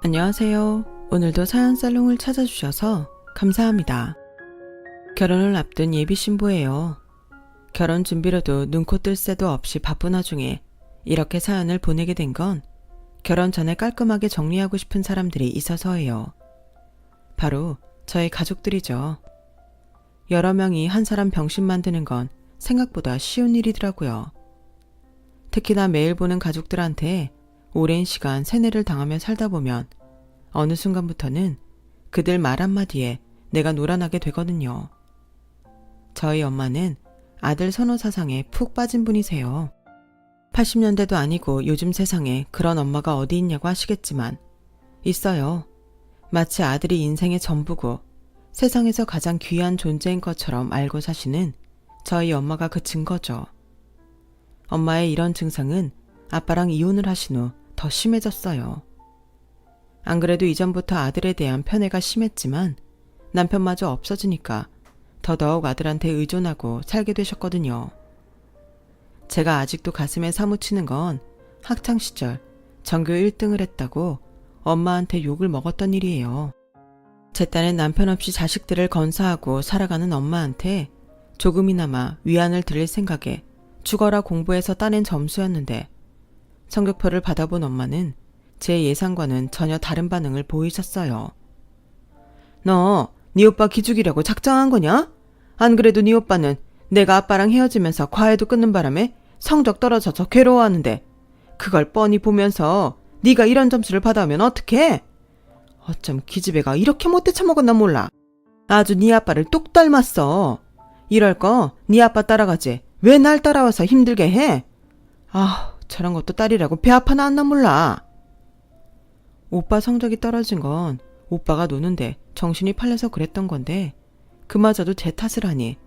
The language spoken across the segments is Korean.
안녕하세요. 오늘도 사연살롱을 찾아주셔서 감사합니다. 결혼을 앞둔 예비 신부예요. 결혼 준비로도 눈코 뜰 새도 없이 바쁜 와중에 이렇게 사연을 보내게 된 건 결혼 전에 깔끔하게 정리하고 싶은 사람들이 있어서예요. 바로 저희 가족들이죠. 여러 명이 한 사람 병신 만드는 건 생각보다 쉬운 일이더라고요. 특히나 매일 보는 가족들한테 오랜 시간 세뇌를 당하며 살다 보면 어느 순간부터는 그들 말 한마디에 내가 놀아나게 되거든요. 저희 엄마는 아들 선호 사상에 푹 빠진 분이세요. 80년대도 아니고 요즘 세상에 그런 엄마가 어디 있냐고 하시겠지만 있어요. 마치 아들이 인생의 전부고 세상에서 가장 귀한 존재인 것처럼 알고 사시는 저희 엄마가 그 증거죠. 엄마의 이런 증상은 아빠랑 이혼을 하신 후 더 심해졌어요. 안 그래도 이전부터 아들에 대한 편애가 심했지만 남편마저 없어지니까 더더욱 아들한테 의존하고 살게 되셨거든요. 제가 아직도 가슴에 사무치는 건 학창시절 전교 1등을 했다고 엄마한테 욕을 먹었던 일이에요. 제 딴엔 남편 없이 자식들을 건사하고 살아가는 엄마한테 조금이나마 위안을 드릴 생각에 죽어라 공부해서 따낸 점수였는데 성적표를 받아본 엄마는 제 예상과는 전혀 다른 반응을 보이셨어요. 너, 네 오빠 기죽이려고 작정한 거냐? 안 그래도 네 오빠는 내가 아빠랑 헤어지면서 과외도 끊는 바람에 성적 떨어져서 괴로워하는데 그걸 뻔히 보면서 네가 이런 점수를 받아오면 어떡해? 어쩜 기집애가 이렇게 못돼 처먹었나 몰라. 아주 네 아빠를 똑 닮았어. 이럴 거 네 아빠 따라가지 왜 날 따라와서 힘들게 해? 아, 저런 것도 딸이라고 배 아파 나왔나 몰라. 오빠 성적이 떨어진 건 오빠가 노는데 정신이 팔려서 그랬던 건데 그마저도 제 탓을 하니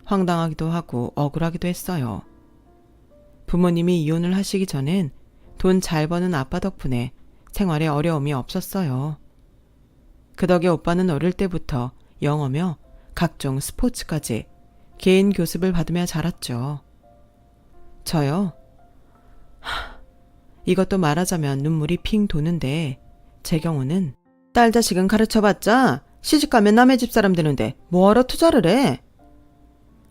황당하기도 하고 억울하기도 했어요. 부모님이 이혼을 하시기 전엔 돈 잘 버는 아빠 덕분에 생활에 어려움이 없었어요. 그 덕에 오빠는 어릴 때부터 영어며 각종 스포츠까지 개인 교습을 받으며 자랐죠. 저요? 이것도 말하자면 눈물이 핑 도는데 제 경우는 딸 자식은 가르쳐봤자 시집가면 남의 집 사람 되는데 뭐하러 투자를 해?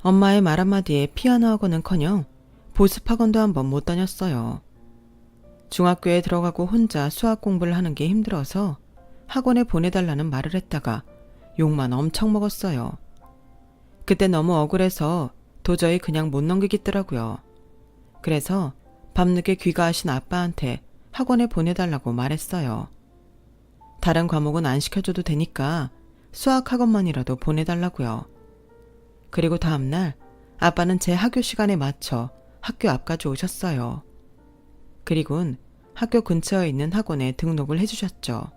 엄마의 말 한마디에 피아노 학원은커녕 보습학원도 한번 못 다녔어요. 중학교에 들어가고 혼자 수학 공부를 하는 게 힘들어서 학원에 보내달라는 말을 했다가 욕만 엄청 먹었어요. 그때 너무 억울해서 도저히 그냥 못 넘기겠더라고요. 그래서 밤늦게 귀가하신 아빠한테 학원에 보내달라고 말했어요. 다른 과목은 안 시켜줘도 되니까 수학 학원만이라도 보내달라고요. 그리고 다음날 아빠는 제 학교 시간에 맞춰 학교 앞까지 오셨어요. 그리곤 학교 근처에 있는 학원에 등록을 해주셨죠.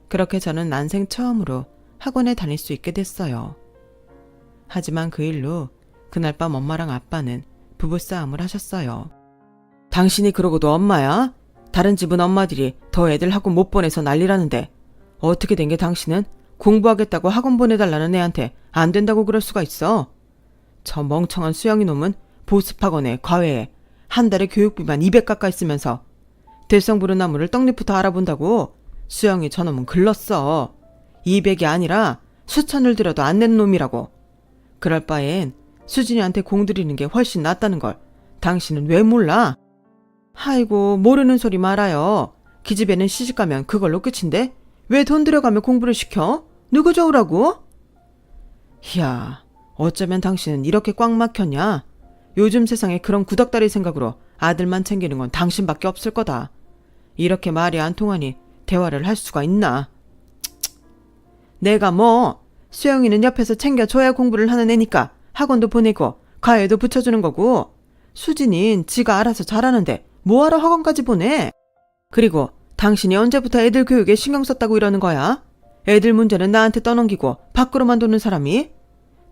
그렇게 저는 난생 처음으로 학원에 다닐 수 있게 됐어요. 하지만 그 일로 그날 밤 엄마랑 아빠는 부부싸움을 하셨어요. 당신이 그러고도 엄마야? 다른 집은 엄마들이 더 애들 학원 못 보내서 난리라는데 어떻게 된 게 당신은 공부하겠다고 학원 보내달라는 애한테 안 된다고 그럴 수가 있어? 저 멍청한 수영이 놈은 보습학원에 과외에 한 달에 교육비만 200 가까이 쓰면서 될성부른 나무를 떡잎부터 알아본다고 수영이 저놈은 글렀어. 200이 아니라 수천을 들여도 안 내는 놈이라고. 그럴 바엔 수진이한테 공들이는 게 훨씬 낫다는 걸 당신은 왜 몰라? 아이고 모르는 소리 말아요. 기집애는 시집가면 그걸로 끝인데 왜 돈 들여가며 공부를 시켜? 누구 좋으라고? 이야 어쩌면 당신은 이렇게 꽉 막혔냐? 요즘 세상에 그런 구닥다리 생각으로 아들만 챙기는 건 당신밖에 없을 거다. 이렇게 말이 안 통하니 대화를 할 수가 있나? 내가 뭐 수영이는 옆에서 챙겨줘야 공부를 하는 애니까 학원도 보내고 과외도 붙여주는 거고 수진인 지가 알아서 잘하는데 뭐하러 학원까지 보내? 그리고 당신이 언제부터 애들 교육에 신경 썼다고 이러는 거야? 애들 문제는 나한테 떠넘기고 밖으로만 도는 사람이?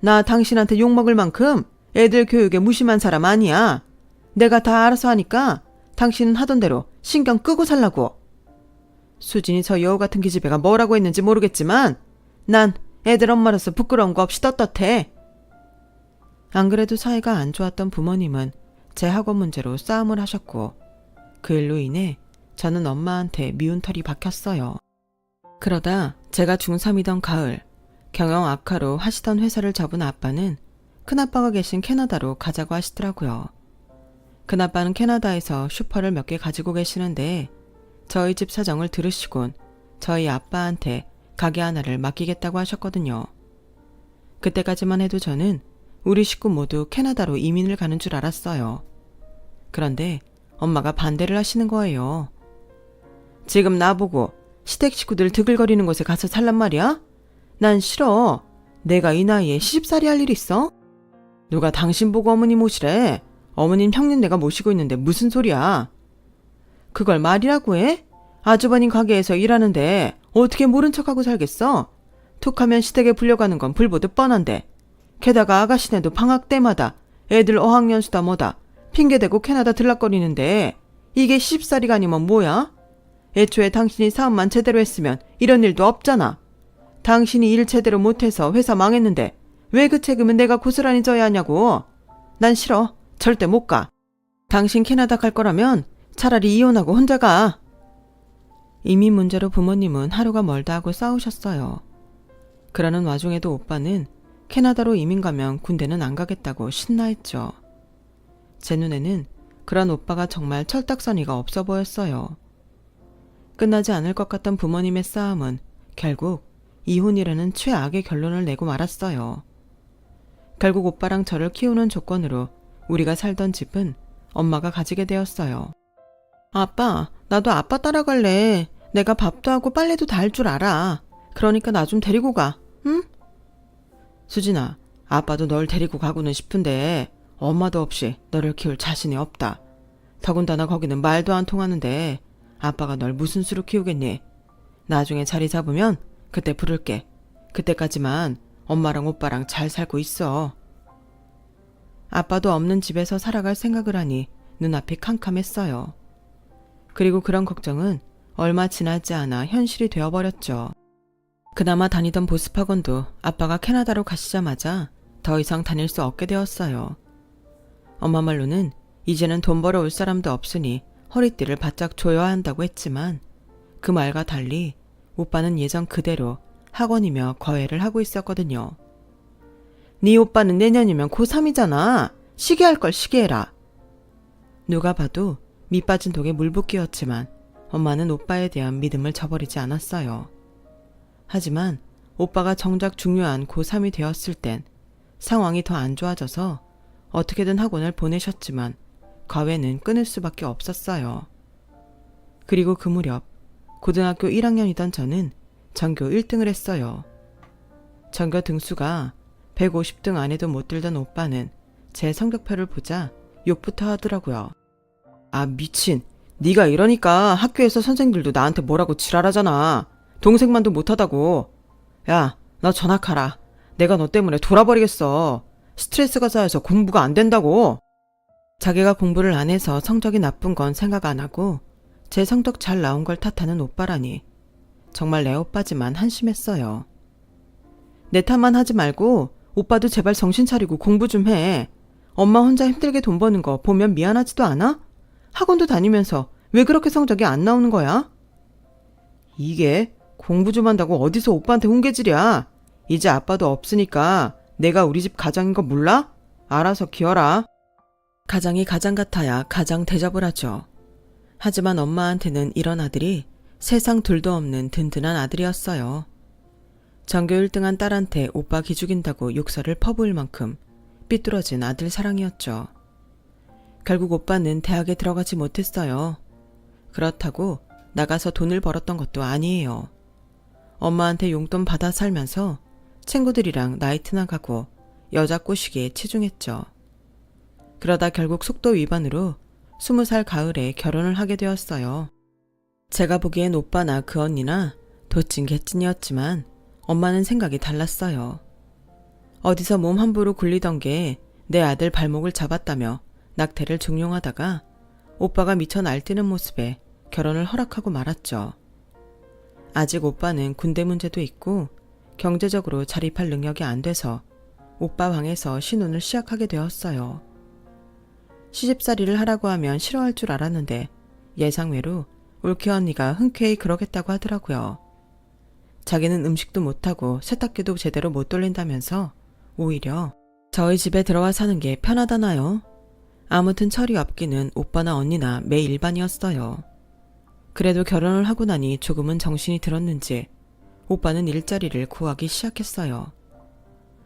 나 당신한테 욕먹을 만큼 애들 교육에 무심한 사람 아니야. 내가 다 알아서 하니까 당신은 하던 대로 신경 끄고 살라고. 수진이 저 여우 같은 기집애가 뭐라고 했는지 모르겠지만 난 애들 엄마로서 부끄러운 거 없이 떳떳해. 안 그래도 사이가 안 좋았던 부모님은 제 학원 문제로 싸움을 하셨고 그 일로 인해 저는 엄마한테 미운 털이 박혔어요. 그러다 제가 중3이던 가을, 경영 악화로 하시던 회사를 접은 아빠는 큰아빠가 계신 캐나다로 가자고 하시더라고요. 큰아빠는 캐나다에서 슈퍼를 몇 개 가지고 계시는데 저희 집 사정을 들으시곤 저희 아빠한테 가게 하나를 맡기겠다고 하셨거든요. 그때까지만 해도 저는 우리 식구 모두 캐나다로 이민을 가는 줄 알았어요. 그런데 엄마가 반대를 하시는 거예요. 지금 나보고 시댁 식구들 드글거리는 곳에 가서 살란 말이야? 난 싫어. 내가 이 나이에 시집살이 할 일 있어? 누가 당신 보고 어머니 모시래? 어머님 형님 내가 모시고 있는데 무슨 소리야? 그걸 말이라고 해? 아주버님 가게에서 일하는데 어떻게 모른 척하고 살겠어? 툭하면 시댁에 불려가는 건 불보듯 뻔한데. 게다가 아가씨네도 방학 때마다 애들 어학연수다 뭐다 핑계대고 캐나다 들락거리는데 이게 시집살이가 아니면 뭐야? 애초에 당신이 사업만 제대로 했으면 이런 일도 없잖아. 당신이 일 제대로 못해서 회사 망했는데 왜 그 책임은 내가 고스란히 져야 하냐고. 난 싫어. 절대 못 가. 당신 캐나다 갈 거라면 차라리 이혼하고 혼자 가. 이민 문제로 부모님은 하루가 멀다 하고 싸우셨어요. 그러는 와중에도 오빠는 캐나다로 이민 가면 군대는 안 가겠다고 신나했죠. 제 눈에는 그런 오빠가 정말 철딱서니가 없어 보였어요. 끝나지 않을 것 같던 부모님의 싸움은 결국 이혼이라는 최악의 결론을 내고 말았어요. 결국 오빠랑 저를 키우는 조건으로 우리가 살던 집은 엄마가 가지게 되었어요. 아빠, 나도 아빠 따라갈래. 내가 밥도 하고 빨래도 다 할 줄 알아. 그러니까 나 좀 데리고 가, 응? 수진아, 아빠도 널 데리고 가고는 싶은데 엄마도 없이 너를 키울 자신이 없다. 더군다나 거기는 말도 안 통하는데 아빠가 널 무슨 수로 키우겠니? 나중에 자리 잡으면 그때 부를게. 그때까지만 엄마랑 오빠랑 잘 살고 있어. 아빠도 없는 집에서 살아갈 생각을 하니 눈앞이 캄캄했어요. 그리고 그런 걱정은 얼마 지나지 않아 현실이 되어버렸죠. 그나마 다니던 보습학원도 아빠가 캐나다로 가시자마자 더 이상 다닐 수 없게 되었어요. 엄마 말로는 이제는 돈 벌어올 사람도 없으니 허리띠를 바짝 조여야 한다고 했지만 그 말과 달리 오빠는 예전 그대로 학원이며 거회를 하고 있었거든요. 네 오빠는 내년이면 고3이잖아. 시기할 걸 시기해라. 누가 봐도 밑빠진 독에 물 붓기였지만 엄마는 오빠에 대한 믿음을 저버리지 않았어요. 하지만 오빠가 정작 중요한 고3이 되었을 땐 상황이 더 안 좋아져서 어떻게든 학원을 보내셨지만 과외는 끊을 수밖에 없었어요. 그리고 그 무렵 고등학교 1학년이던 저는 전교 1등을 했어요. 전교 등수가 150등 안에도 못 들던 오빠는 제 성적표를 보자 욕부터 하더라고요. 아 미친, 네가 이러니까 학교에서 선생님들도 나한테 뭐라고 지랄하잖아. 동생만도 못하다고. 야, 나 전학하라. 내가 너 때문에 돌아버리겠어. 스트레스가 쌓여서 공부가 안 된다고. 자기가 공부를 안 해서 성적이 나쁜 건 생각 안 하고 제 성적 잘 나온 걸 탓하는 오빠라니 정말 내 오빠지만 한심했어요. 내 탓만 하지 말고 오빠도 제발 정신 차리고 공부 좀 해. 엄마 혼자 힘들게 돈 버는 거 보면 미안하지도 않아? 학원도 다니면서 왜 그렇게 성적이 안 나오는 거야? 이게 공부 좀 한다고 어디서 오빠한테 훈계질이야. 이제 아빠도 없으니까 내가 우리 집 가장인 거 몰라? 알아서 키워라. 가장이 가장 같아야 가장 대접을 하죠. 하지만 엄마한테는 이런 아들이 세상 둘도 없는 든든한 아들이었어요. 전교 1등한 딸한테 오빠 기죽인다고 욕설을 퍼부을 만큼 삐뚤어진 아들 사랑이었죠. 결국 오빠는 대학에 들어가지 못했어요. 그렇다고 나가서 돈을 벌었던 것도 아니에요. 엄마한테 용돈 받아 살면서 친구들이랑 나이트나 가고 여자 꼬시기에 치중했죠. 그러다 결국 속도 위반으로 20살 가을에 결혼을 하게 되었어요. 제가 보기엔 오빠나 그 언니나 도찐 개찐이었지만 엄마는 생각이 달랐어요. 어디서 몸 함부로 굴리던 게 내 아들 발목을 잡았다며 낙태를 종용하다가 오빠가 미쳐 날뛰는 모습에 결혼을 허락하고 말았죠. 아직 오빠는 군대 문제도 있고 경제적으로 자립할 능력이 안 돼서 오빠 방에서 신혼을 시작하게 되었어요. 시집살이를 하라고 하면 싫어할 줄 알았는데 예상외로 올케 언니가 흔쾌히 그러겠다고 하더라고요. 자기는 음식도 못하고 세탁기도 제대로 못 돌린다면서 오히려 저희 집에 들어와 사는 게 편하다나요? 아무튼 철이 없기는 오빠나 언니나 매일반이었어요. 그래도 결혼을 하고 나니 조금은 정신이 들었는지 오빠는 일자리를 구하기 시작했어요.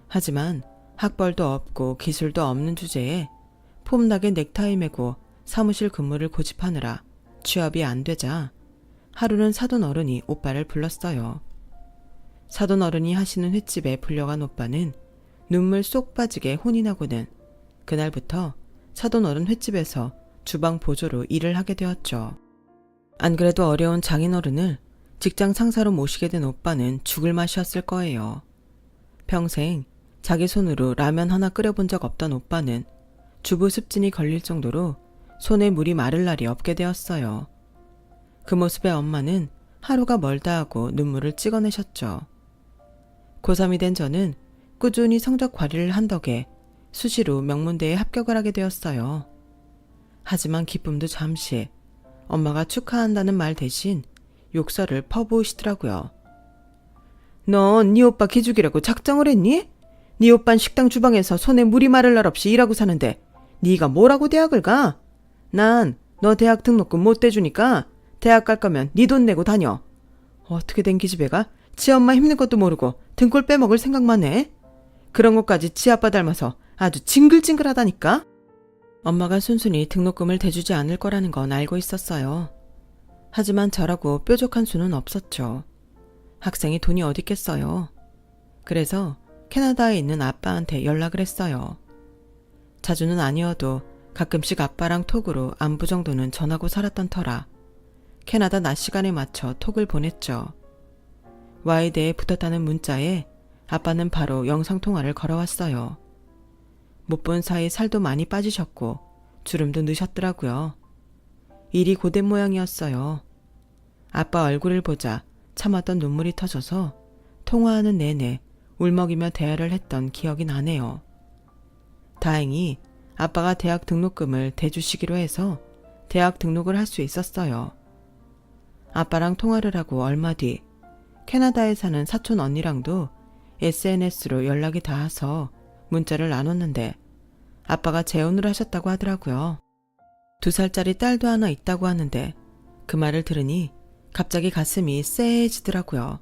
하지만 학벌도 없고 기술도 없는 주제에 폼나게 넥타이 매고 사무실 근무를 고집하느라 취업이 안 되자 하루는 사돈 어른이 오빠를 불렀어요. 사돈 어른이 하시는 횟집에 불려간 오빠는 눈물 쏙 빠지게 혼이 나고는 그날부터 사돈 어른 횟집에서 주방 보조로 일을 하게 되었죠. 안 그래도 어려운 장인어른을 직장 상사로 모시게 된 오빠는 죽을 맛이었을 거예요. 평생 자기 손으로 라면 하나 끓여본 적 없던 오빠는 주부 습진이 걸릴 정도로 손에 물이 마를 날이 없게 되었어요. 그 모습에 엄마는 하루가 멀다 하고 눈물을 찍어내셨죠. 고3이 된 저는 꾸준히 성적 관리를 한 덕에 수시로 명문대에 합격을 하게 되었어요. 하지만 기쁨도 잠시, 엄마가 축하한다는 말 대신 욕설을 퍼부으시더라고요. 넌 네 오빠 기죽이라고 작정을 했니? 네 오빤 식당 주방에서 손에 물이 마를 날 없이 일하고 사는데 네가 뭐라고 대학을 가? 난 너 대학 등록금 못 대주니까 대학 갈 거면 네 돈 내고 다녀. 어떻게 된 기집애가 지 엄마 힘든 것도 모르고 등골 빼먹을 생각만 해? 그런 것까지 지 아빠 닮아서 아주 징글징글하다니까? 엄마가 순순히 등록금을 대주지 않을 거라는 건 알고 있었어요. 하지만 저라고 뾰족한 수는 없었죠. 학생이 돈이 어디 있겠어요. 그래서 캐나다에 있는 아빠한테 연락을 했어요. 자주는 아니어도 가끔씩 아빠랑 톡으로 안부 정도는 전하고 살았던 터라 캐나다 낮 시간에 맞춰 톡을 보냈죠. Y대에 붙었다는 문자에 아빠는 바로 영상통화를 걸어왔어요. 못 본 사이 살도 많이 빠지셨고 주름도 느셨더라고요. 일이 고된 모양이었어요. 아빠 얼굴을 보자 참았던 눈물이 터져서 통화하는 내내 울먹이며 대화를 했던 기억이 나네요. 다행히 아빠가 대학 등록금을 대주시기로 해서 대학 등록을 할 수 있었어요. 아빠랑 통화를 하고 얼마 뒤 캐나다에 사는 사촌 언니랑도 SNS로 연락이 닿아서 문자를 나눴는데 아빠가 재혼을 하셨다고 하더라고요. 2살짜리 딸도 하나 있다고 하는데 그 말을 들으니 갑자기 가슴이 쎄해지더라고요.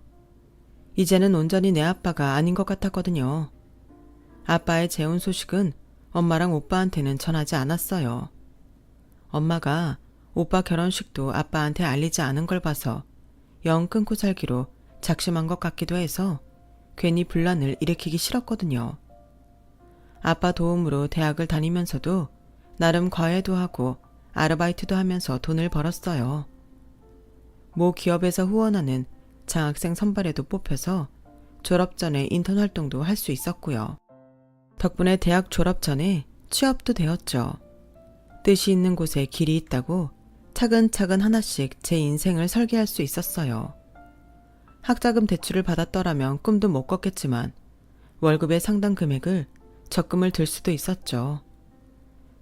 이제는 온전히 내 아빠가 아닌 것 같았거든요. 아빠의 재혼 소식은 엄마랑 오빠한테는 전하지 않았어요. 엄마가 오빠 결혼식도 아빠한테 알리지 않은 걸 봐서 영 끊고 살기로 작심한 것 같기도 해서 괜히 분란을 일으키기 싫었거든요. 아빠 도움으로 대학을 다니면서도 나름 과외도 하고 아르바이트도 하면서 돈을 벌었어요. 모 기업에서 후원하는 장학생 선발에도 뽑혀서 졸업 전에 인턴 활동도 할 수 있었고요. 덕분에 대학 졸업 전에 취업도 되었죠. 뜻이 있는 곳에 길이 있다고 차근차근 하나씩 제 인생을 설계할 수 있었어요. 학자금 대출을 받았더라면 꿈도 못 꿨겠지만 월급의 상당 금액을 적금을 들 수도 있었죠.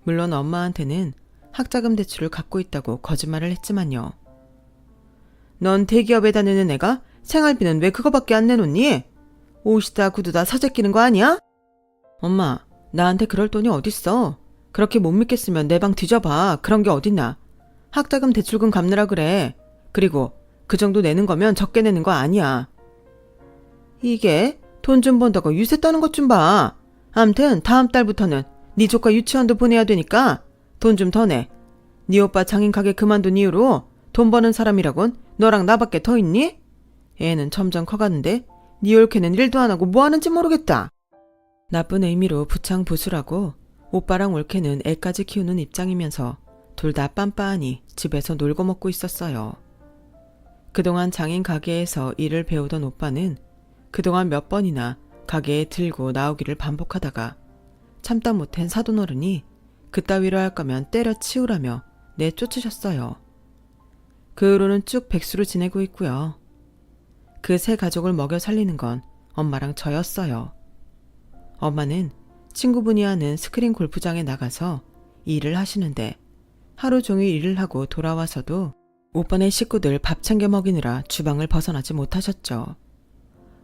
물론 엄마한테는 학자금 대출을 갖고 있다고 거짓말을 했지만요. 넌 대기업에 다니는 애가 생활비는 왜 그거밖에 안 내놓니? 옷이다 구두다 사재 끼는 거 아니야? 엄마, 나한테 그럴 돈이 어딨어. 그렇게 못 믿겠으면 내 방 뒤져봐. 그런 게 어딨나. 학자금 대출금 갚느라 그래. 그리고 그 정도 내는 거면 적게 내는 거 아니야. 이게 돈 좀 번다고 유세 떠는 것 좀 봐. 암튼 다음 달부터는 네 조카 유치원도 보내야 되니까 돈 좀 더 내. 네 오빠 장인 가게 그만둔 이후로 돈 버는 사람이라곤 너랑 나밖에 더 있니? 애는 점점 커가는데 네 올케는 일도 안 하고 뭐 하는지 모르겠다. 나쁜 의미로 부창부수라고 오빠랑 올케는 애까지 키우는 입장이면서 둘 다 빤빤히 집에서 놀고 먹고 있었어요. 그동안 장인 가게에서 일을 배우던 오빠는 그동안 몇 번이나 가게에 들고 나오기를 반복하다가 참다 못한 사돈어른이 그따위로 할 거면 때려치우라며 내쫓으셨어요. 그 후로는 쭉 백수로 지내고 있고요. 그 세 가족을 먹여 살리는 건 엄마랑 저였어요. 엄마는 친구분이 하는 스크린 골프장에 나가서 일을 하시는데 하루 종일 일을 하고 돌아와서도 오빠네 식구들 밥 챙겨 먹이느라 주방을 벗어나지 못하셨죠.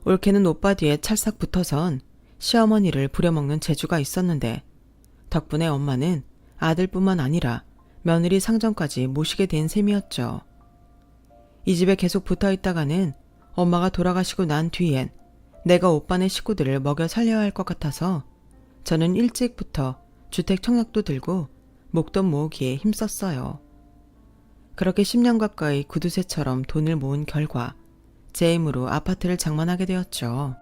올케는 오빠 뒤에 찰싹 붙어선 시어머니를 부려먹는 재주가 있었는데 덕분에 엄마는 아들뿐만 아니라 며느리 상정까지 모시게 된 셈이었죠. 이 집에 계속 붙어 있다가는 엄마가 돌아가시고 난 뒤엔 내가 오빠네 식구들을 먹여 살려야 할 것 같아서 저는 일찍부터 주택 청약도 들고 목돈 모으기에 힘썼어요. 그렇게 10년 가까이 구두쇠처럼 돈을 모은 결과 제 힘으로 아파트를 장만하게 되었죠.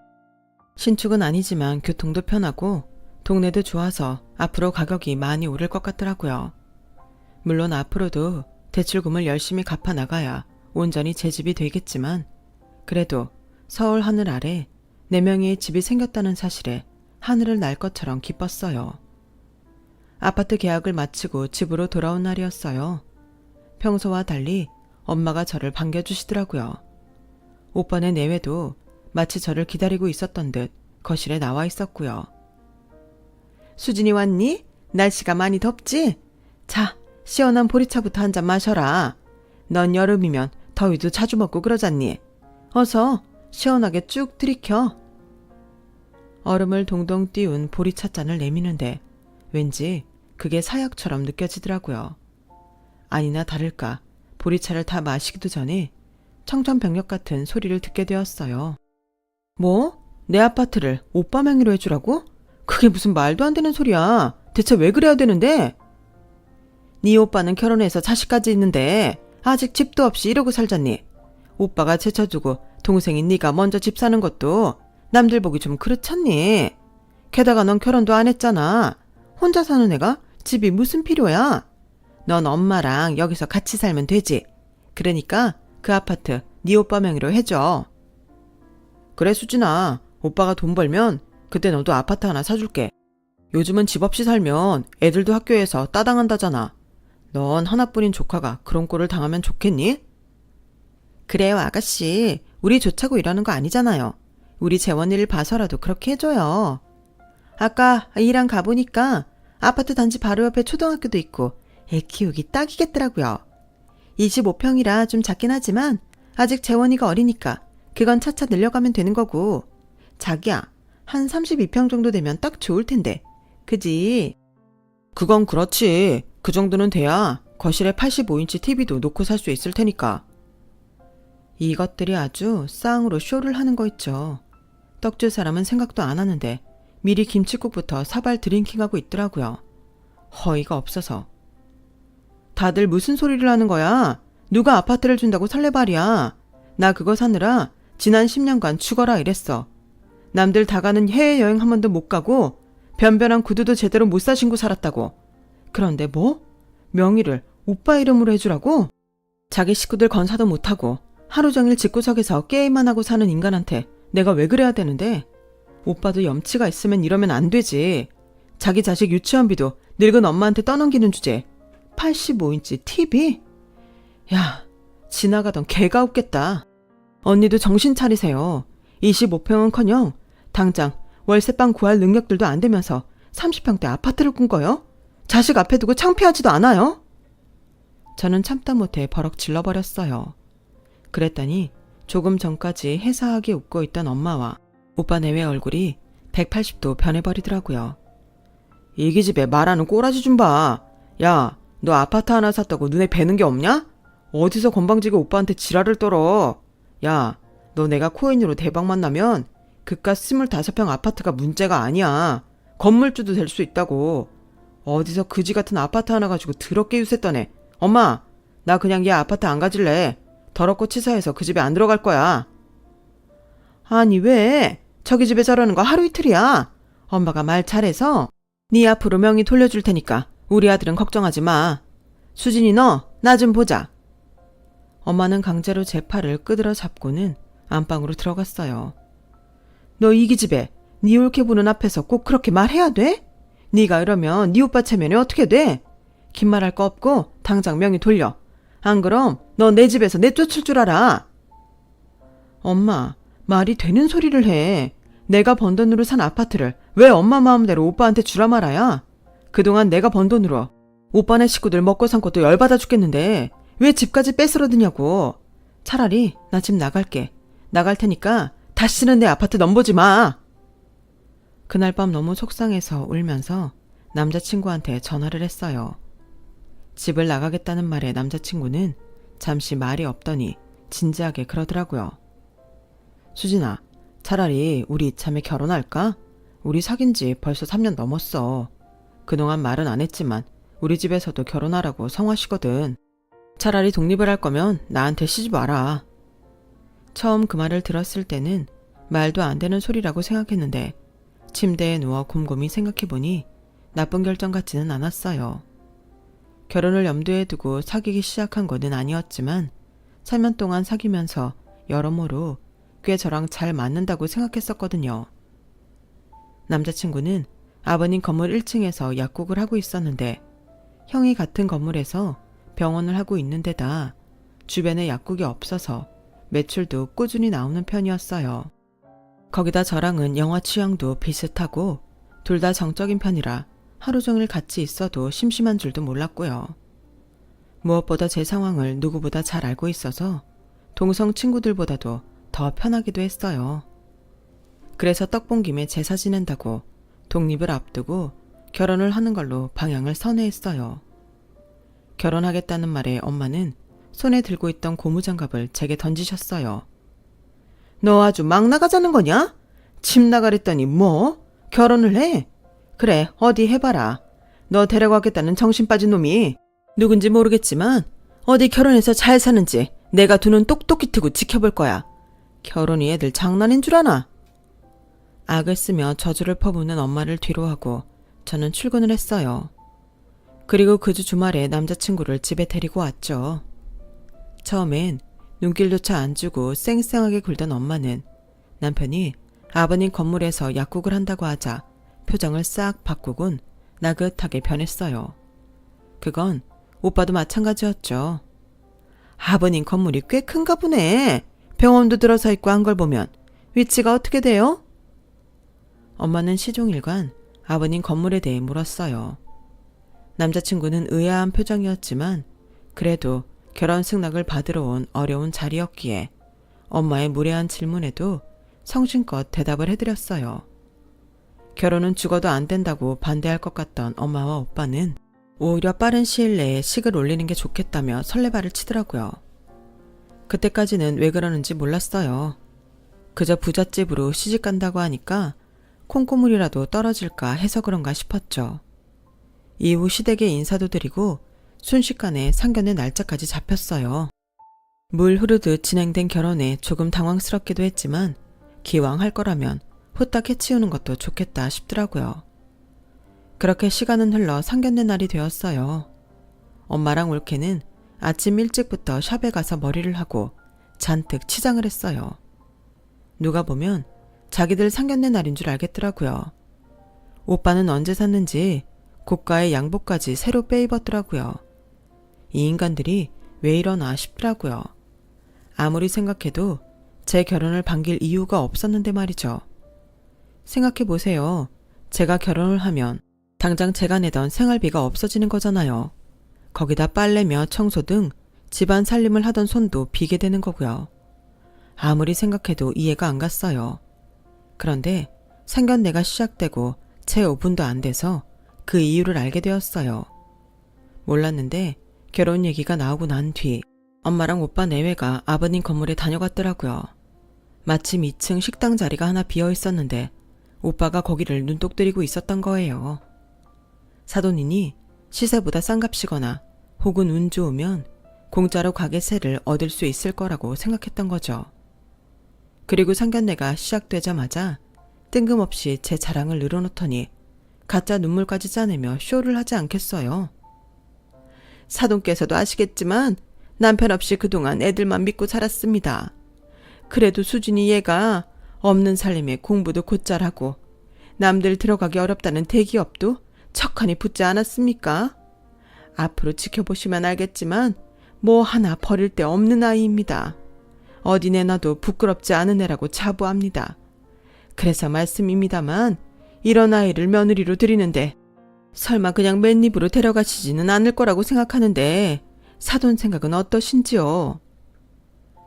신축은 아니지만 교통도 편하고 동네도 좋아서 앞으로 가격이 많이 오를 것 같더라고요. 물론 앞으로도 대출금을 열심히 갚아 나가야 온전히 제 집이 되겠지만 그래도 서울 하늘 아래 4명의 집이 생겼다는 사실에 하늘을 날 것처럼 기뻤어요. 아파트 계약을 마치고 집으로 돌아온 날이었어요. 평소와 달리 엄마가 저를 반겨주시더라고요. 오빠네 내외도 마치 저를 기다리고 있었던 듯 거실에 나와 있었고요. 수진이 왔니? 날씨가 많이 덥지? 자, 시원한 보리차부터 한 잔 마셔라. 넌 여름이면 더위도 자주 먹고 그러잖니. 어서 시원하게 쭉 들이켜. 얼음을 동동 띄운 보리차 잔을 내미는데 왠지 그게 사약처럼 느껴지더라고요. 아니나 다를까 보리차를 다 마시기도 전에 청천벽력 같은 소리를 듣게 되었어요. 뭐? 내 아파트를 오빠 명의로 해주라고? 그게 무슨 말도 안 되는 소리야. 대체 왜 그래야 되는데? 네 오빠는 결혼해서 자식까지 있는데 아직 집도 없이 이러고 살잖니. 오빠가 제쳐주고 동생인 네가 먼저 집 사는 것도 남들 보기 좀 그렇잖니. 게다가 넌 결혼도 안 했잖아. 혼자 사는 애가 집이 무슨 필요야? 넌 엄마랑 여기서 같이 살면 되지. 그러니까 그 아파트 네 오빠 명의로 해줘. 그래 수진아, 오빠가 돈 벌면 그때 너도 아파트 하나 사줄게. 요즘은 집 없이 살면 애들도 학교에서 따당한다잖아. 넌 하나뿐인 조카가 그런 꼴을 당하면 좋겠니? 그래요 아가씨, 우리 좋자고 이러는 거 아니잖아요. 우리 재원이를 봐서라도 그렇게 해줘요. 아까 일한 가보니까 아파트 단지 바로 옆에 초등학교도 있고 애 키우기 딱이겠더라고요. 25평이라 좀 작긴 하지만 아직 재원이가 어리니까 그건 차차 늘려가면 되는 거고. 자기야, 한 32평 정도 되면 딱 좋을 텐데. 그지? 그건 그렇지. 그 정도는 돼야 거실에 85인치 TV도 놓고 살 수 있을 테니까. 이것들이 아주 쌍으로 쇼를 하는 거 있죠. 떡 줄 사람은 생각도 안 하는데 미리 김칫국부터 사발 드링킹하고 있더라고요. 허위가 없어서. 다들 무슨 소리를 하는 거야? 누가 아파트를 준다고 설레발이야. 나 그거 사느라 지난 10년간 죽어라 이랬어. 남들 다 가는 해외여행 한 번도 못 가고 변변한 구두도 제대로 못 사 신고 살았다고. 그런데 뭐? 명의를 오빠 이름으로 해주라고? 자기 식구들 건사도 못하고 하루 종일 집구석에서 게임만 하고 사는 인간한테 내가 왜 그래야 되는데? 오빠도 염치가 있으면 이러면 안 되지. 자기 자식 유치원비도 늙은 엄마한테 떠넘기는 주제 85인치 TV? 야, 지나가던 개가 웃겠다. 언니도 정신 차리세요. 25평은커녕 당장 월세방 구할 능력들도 안 되면서 30평대 아파트를 꿈꿔요? 자식 앞에 두고 창피하지도 않아요? 저는 참다 못해 버럭 질러버렸어요. 그랬더니 조금 전까지 해사하게 웃고 있던 엄마와 오빠 내외 얼굴이 180도 변해버리더라고요. 이기집애 말하는 꼬라지 좀 봐. 야, 너 아파트 하나 샀다고 눈에 뵈는 게 없냐? 어디서 건방지게 오빠한테 지랄을 떨어. 야, 너 내가 코인으로 대박만 나면 그깟 25평 아파트가 문제가 아니야. 건물주도 될 수 있다고. 어디서 그지 같은 아파트 하나 가지고 더럽게 유세떠네. 엄마, 나 그냥 얘 아파트 안 가질래. 더럽고 치사해서 그 집에 안 들어갈 거야. 아니 왜? 저기 집에 저러는 거 하루 이틀이야. 엄마가 말 잘해서 네 앞으로 명의 돌려줄 테니까 우리 아들은 걱정하지 마. 수진이 너 나 좀 보자. 엄마는 강제로 제 팔을 끄드러 잡고는 안방으로 들어갔어요. 너 이기집애 네 옳게 보는 앞에서 꼭 그렇게 말해야 돼? 네가 이러면 네 오빠 체면이 어떻게 돼? 긴 말할 거 없고 당장 명의 돌려. 안 그럼 너 내 집에서 내쫓을 줄 알아. 엄마, 말이 되는 소리를 해. 내가 번 돈으로 산 아파트를 왜 엄마 마음대로 오빠한테 주라 말아야? 그동안 내가 번 돈으로 오빠네 식구들 먹고 산 것도 열받아 죽겠는데 왜 집까지 뺏으러 드냐고. 차라리 나 집 나갈게. 나갈 테니까 다시는 내 아파트 넘보지 마. 그날 밤 너무 속상해서 울면서 남자친구한테 전화를 했어요. 집을 나가겠다는 말에 남자친구는 잠시 말이 없더니 진지하게 그러더라고요. 수진아, 차라리 우리 이참에 결혼할까? 우리 사귄 지 벌써 3년 넘었어. 그동안 말은 안 했지만 우리 집에서도 결혼하라고 성화시거든. 차라리 독립을 할 거면 나한테 시집 와라. 처음 그 말을 들었을 때는 말도 안 되는 소리라고 생각했는데 침대에 누워 곰곰이 생각해보니 나쁜 결정 같지는 않았어요. 결혼을 염두에 두고 사귀기 시작한 거는 아니었지만 3년 동안 사귀면서 여러모로 꽤 저랑 잘 맞는다고 생각했었거든요. 남자친구는 아버님 건물 1층에서 약국을 하고 있었는데 형이 같은 건물에서 병원을 하고 있는 데다 주변에 약국이 없어서 매출도 꾸준히 나오는 편이었어요. 거기다 저랑은 영화 취향도 비슷하고 둘 다 정적인 편이라 하루 종일 같이 있어도 심심한 줄도 몰랐고요. 무엇보다 제 상황을 누구보다 잘 알고 있어서 동성 친구들보다도 더 편하기도 했어요. 그래서 떡 본 김에 제사 지낸다고 독립을 앞두고 결혼을 하는 걸로 방향을 선회했어요. 결혼하겠다는 말에 엄마는 손에 들고 있던 고무장갑을 제게 던지셨어요. 너 아주 막 나가자는 거냐? 집 나가랬더니 뭐? 결혼을 해? 그래, 어디 해봐라. 너 데려가겠다는 정신 빠진 놈이 누군지 모르겠지만 어디 결혼해서 잘 사는지 내가 두 눈 똑똑히 트고 지켜볼 거야. 결혼이 애들 장난인 줄 아나? 악을 쓰며 저주를 퍼부는 엄마를 뒤로하고 저는 출근을 했어요. 그리고 그 주 주말에 남자친구를 집에 데리고 왔죠. 처음엔 눈길조차 안 주고 쌩쌩하게 굴던 엄마는 남편이 아버님 건물에서 약국을 한다고 하자 표정을 싹 바꾸곤 나긋하게 변했어요. 그건 오빠도 마찬가지였죠. 아버님 건물이 꽤 큰가 보네. 병원도 들어서 있고 한 걸 보면 위치가 어떻게 돼요? 엄마는 시종일관 아버님 건물에 대해 물었어요. 남자친구는 의아한 표정이었지만 그래도 결혼 승낙을 받으러 온 어려운 자리였기에 엄마의 무례한 질문에도 성심껏 대답을 해드렸어요. 결혼은 죽어도 안 된다고 반대할 것 같던 엄마와 오빠는 오히려 빠른 시일 내에 식을 올리는 게 좋겠다며 설레발을 치더라고요. 그때까지는 왜 그러는지 몰랐어요. 그저 부잣집으로 시집 간다고 하니까 콩고물이라도 떨어질까 해서 그런가 싶었죠. 이후 시댁에 인사도 드리고 순식간에 상견례 날짜까지 잡혔어요. 물 흐르듯 진행된 결혼에 조금 당황스럽기도 했지만 기왕 할 거라면 후딱 해치우는 것도 좋겠다 싶더라고요. 그렇게 시간은 흘러 상견례 날이 되었어요. 엄마랑 올케는 아침 일찍부터 샵에 가서 머리를 하고 잔뜩 치장을 했어요. 누가 보면 자기들 상견례 날인 줄 알겠더라고요. 오빠는 언제 샀는지 고가의 양복까지 새로 빼입었더라고요. 이 인간들이 왜 이러나 싶더라고요. 아무리 생각해도 제 결혼을 반길 이유가 없었는데 말이죠. 생각해보세요. 제가 결혼을 하면 당장 제가 내던 생활비가 없어지는 거잖아요. 거기다 빨래며 청소 등 집안 살림을 하던 손도 비게 되는 거고요. 아무리 생각해도 이해가 안 갔어요. 그런데 상견례가 시작되고 채 5분도 안 돼서 그 이유를 알게 되었어요. 몰랐는데 결혼 얘기가 나오고 난 뒤 엄마랑 오빠 내외가 아버님 건물에 다녀갔더라고요. 마침 2층 식당 자리가 하나 비어 있었는데 오빠가 거기를 눈독 들이고 있었던 거예요. 사돈이니 시세보다 싼 값이거나 혹은 운 좋으면 공짜로 가게 세를 얻을 수 있을 거라고 생각했던 거죠. 그리고 상견례가 시작되자마자 뜬금없이 제 자랑을 늘어놓더니 가짜 눈물까지 짜내며 쇼를 하지 않겠어요. 사돈께서도 아시겠지만 남편 없이 그동안 애들만 믿고 살았습니다. 그래도 수진이 얘가 없는 살림에 공부도 곧잘 하고 남들 들어가기 어렵다는 대기업도 척하니 붙지 않았습니까? 앞으로 지켜보시면 알겠지만 뭐 하나 버릴 데 없는 아이입니다. 어디 내놔도 부끄럽지 않은 애라고 자부합니다. 그래서 말씀입니다만 이런 아이를 며느리로 드리는데 설마 그냥 맨입으로 데려가시지는 않을 거라고 생각하는데 사돈 생각은 어떠신지요?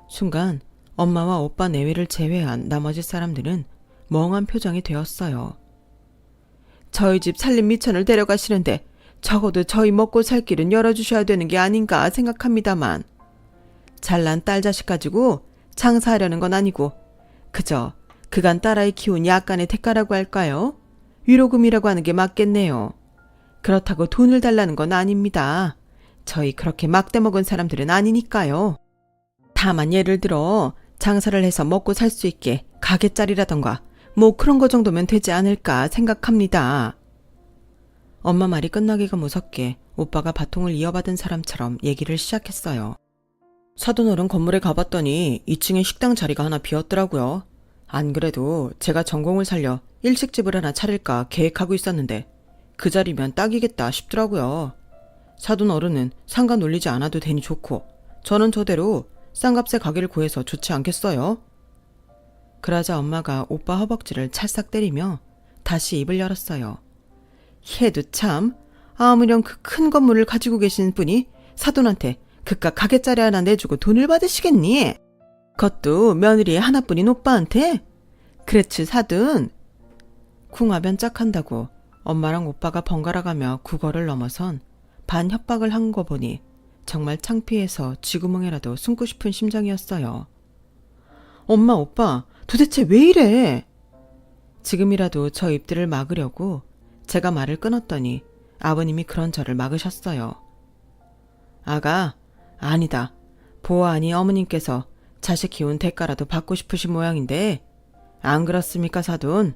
순간 엄마와 오빠 내외를 제외한 나머지 사람들은 멍한 표정이 되었어요. 저희 집 살림 미천을 데려가시는데 적어도 저희 먹고 살 길은 열어주셔야 되는 게 아닌가 생각합니다만, 잘난 딸 자식 가지고 장사하려는 건 아니고 그저 그간 딸아이 키운 약간의 대가라고 할까요? 위로금이라고 하는 게 맞겠네요. 그렇다고 돈을 달라는 건 아닙니다. 저희 그렇게 막대 먹은 사람들은 아니니까요. 다만 예를 들어 장사를 해서 먹고 살 수 있게 가게짜리라던가 뭐 그런 거 정도면 되지 않을까 생각합니다. 엄마 말이 끝나기가 무섭게 오빠가 바통을 이어받은 사람처럼 얘기를 시작했어요. 사돈어른 건물에 가봤더니 2층에 식당 자리가 하나 비었더라고요. 안 그래도 제가 전공을 살려 일식집을 하나 차릴까 계획하고 있었는데 그 자리면 딱이겠다 싶더라고요. 사돈어른은 상가 놀리지 않아도 되니 좋고 저는 저대로 싼 값에 가게를 구해서 좋지 않겠어요? 그러자 엄마가 오빠 허벅지를 찰싹 때리며 다시 입을 열었어요. 해도 참, 아무렴 그 큰 건물을 가지고 계신 분이 사돈한테 그깟 가게짜리 하나 내주고 돈을 받으시겠니? 그것도 며느리 하나뿐인 오빠한테? 그렇지 사돈. 쿵하면 짝한다고 엄마랑 오빠가 번갈아가며 국어를 넘어선 반 협박을 한 거 보니 정말 창피해서 쥐구멍에라도 숨고 싶은 심정이었어요. 엄마 오빠 도대체 왜 이래? 지금이라도 저 입들을 막으려고 제가 말을 끊었더니 아버님이 그런 저를 막으셨어요. 아가, 아니다. 보아하니 어머님께서 자식 키운 대가라도 받고 싶으신 모양인데 안 그렇습니까 사돈?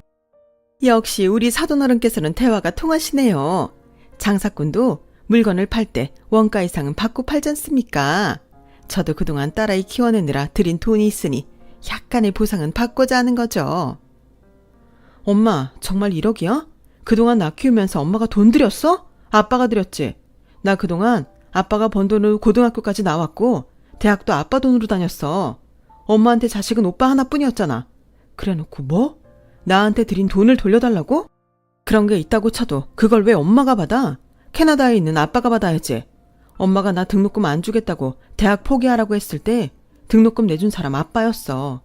역시 우리 사돈어른께서는 대화가 통하시네요. 장사꾼도 물건을 팔 때 원가 이상은 받고 팔지 않습니까? 저도 그동안 딸아이 키워내느라 들인 돈이 있으니 약간의 보상은 받고자 하는 거죠. 엄마 정말 1억이야? 그동안 나 키우면서 엄마가 돈 들였어? 아빠가 들였지. 나 그동안 아빠가 번 돈으로 고등학교까지 나왔고 대학도 아빠 돈으로 다녔어. 엄마한테 자식은 오빠 하나뿐이었잖아. 그래놓고 뭐? 나한테 들인 돈을 돌려달라고? 그런 게 있다고 쳐도 그걸 왜 엄마가 받아? 캐나다에 있는 아빠가 받아야지. 엄마가 나 등록금 안 주겠다고 대학 포기하라고 했을 때 등록금 내준 사람 아빠였어.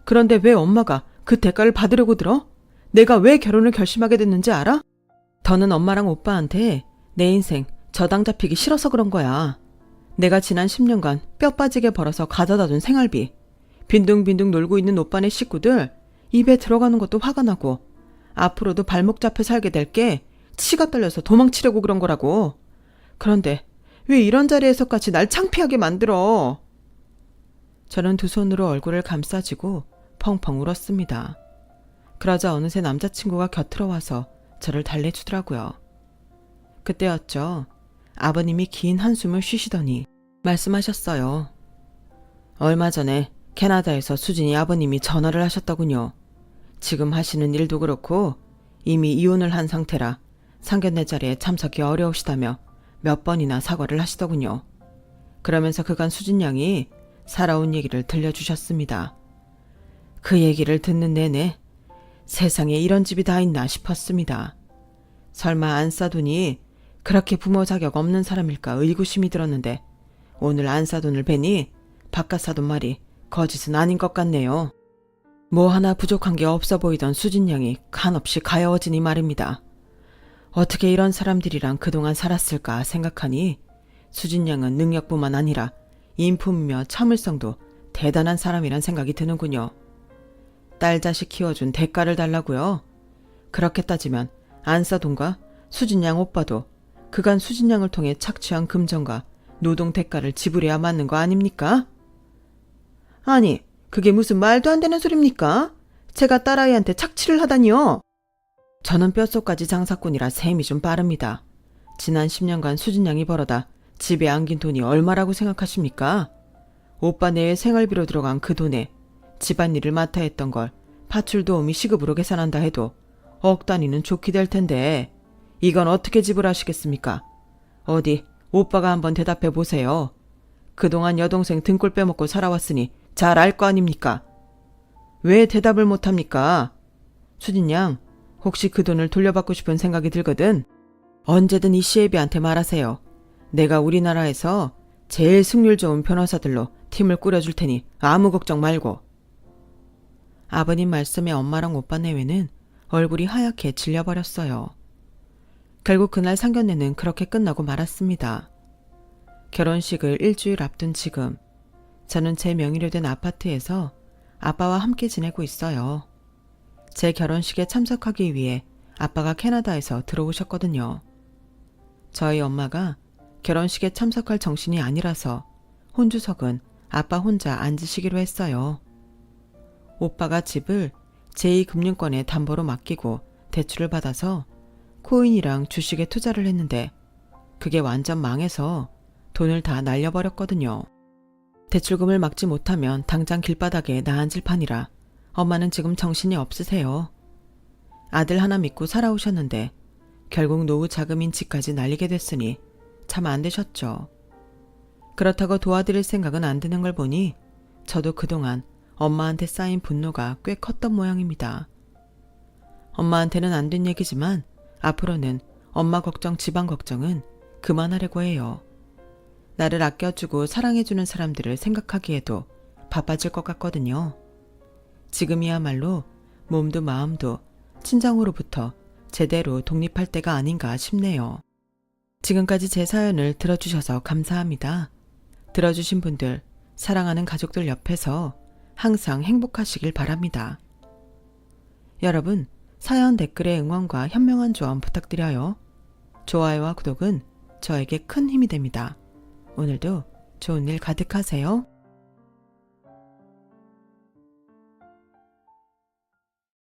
그런데 왜 엄마가 그 대가를 받으려고 들어? 내가 왜 결혼을 결심하게 됐는지 알아? 더는 엄마랑 오빠한테 내 인생 저당 잡히기 싫어서 그런 거야. 내가 지난 10년간 뼈 빠지게 벌어서 가져다 준 생활비, 빈둥빈둥 놀고 있는 오빠네 식구들 입에 들어가는 것도 화가 나고 앞으로도 발목 잡혀 살게 될 게 치가 떨려서 도망치려고 그런 거라고. 그런데 왜 이런 자리에서까지 날 창피하게 만들어? 저는 두 손으로 얼굴을 감싸쥐고 펑펑 울었습니다. 그러자 어느새 남자친구가 곁으로 와서 저를 달래주더라고요. 그때였죠. 아버님이 긴 한숨을 쉬시더니 말씀하셨어요. 얼마 전에 캐나다에서 수진이 아버님이 전화를 하셨더군요. 지금 하시는 일도 그렇고 이미 이혼을 한 상태라 상견례 자리에 참석이 어려우시다며 몇 번이나 사과를 하시더군요. 그러면서 그간 수진 양이 살아온 얘기를 들려주셨습니다. 그 얘기를 듣는 내내 세상에 이런 집이 다 있나 싶었습니다. 설마 안사돈이 그렇게 부모 자격 없는 사람일까 의구심이 들었는데 오늘 안사돈을 뵈니 바깥사돈 말이 거짓은 아닌 것 같네요. 뭐 하나 부족한 게 없어 보이던 수진 양이 한없이 가여워지니 말입니다. 어떻게 이런 사람들이랑 그동안 살았을까 생각하니 수진 양은 능력뿐만 아니라 인품이며 참을성도 대단한 사람이란 생각이 드는군요. 딸 자식 키워준 대가를 달라고요? 그렇게 따지면 안사돈과 수진 양 오빠도 그간 수진 양을 통해 착취한 금전과 노동 대가를 지불해야 맞는 거 아닙니까? 아니, 그게 무슨 말도 안 되는 소립니까? 제가 딸아이한테 착취를 하다니요? 저는 뼛속까지 장사꾼이라 셈이 좀 빠릅니다. 지난 10년간 수진 양이 벌어다 집에 안긴 돈이 얼마라고 생각하십니까? 오빠 내외 생활비로 들어간 그 돈에 집안일을 맡아 했던 걸 파출 도우미 시급으로 계산한다 해도 억 단위는 좋게 될 텐데 이건 어떻게 지불하시겠습니까? 어디 오빠가 한번 대답해 보세요. 그동안 여동생 등골 빼먹고 살아왔으니 잘 알 거 아닙니까? 왜 대답을 못합니까? 수진 양, 혹시 그 돈을 돌려받고 싶은 생각이 들거든? 언제든 이 시애비한테 말하세요. 내가 우리나라에서 제일 승률 좋은 변호사들로 팀을 꾸려줄 테니 아무 걱정 말고. 아버님 말씀에 엄마랑 오빠 내외는 얼굴이 하얗게 질려버렸어요. 결국 그날 상견례는 그렇게 끝나고 말았습니다. 결혼식을 일주일 앞둔 지금 저는 제 명의로 된 아파트에서 아빠와 함께 지내고 있어요. 제 결혼식에 참석하기 위해 아빠가 캐나다에서 들어오셨거든요. 저희 엄마가 결혼식에 참석할 정신이 아니라서 혼주석은 아빠 혼자 앉으시기로 했어요. 오빠가 집을 제2금융권에 담보로 맡기고 대출을 받아서 코인이랑 주식에 투자를 했는데 그게 완전 망해서 돈을 다 날려버렸거든요. 대출금을 막지 못하면 당장 길바닥에 나앉을 판이라 엄마는 지금 정신이 없으세요. 아들 하나 믿고 살아오셨는데 결국 노후 자금인 집까지 날리게 됐으니 참 안 되셨죠. 그렇다고 도와드릴 생각은 안 드는 걸 보니 저도 그동안 엄마한테 쌓인 분노가 꽤 컸던 모양입니다. 엄마한테는 안 된 얘기지만 앞으로는 엄마 걱정, 집안 걱정은 그만하려고 해요. 나를 아껴주고 사랑해주는 사람들을 생각하기에도 바빠질 것 같거든요. 지금이야말로 몸도 마음도 친정으로부터 제대로 독립할 때가 아닌가 싶네요. 지금까지 제 사연을 들어주셔서 감사합니다. 들어주신 분들, 사랑하는 가족들 옆에서 항상 행복하시길 바랍니다. 여러분, 사연 댓글에 응원과 현명한 조언 부탁드려요. 좋아요와 구독은 저에게 큰 힘이 됩니다. 오늘도 좋은 일 가득하세요.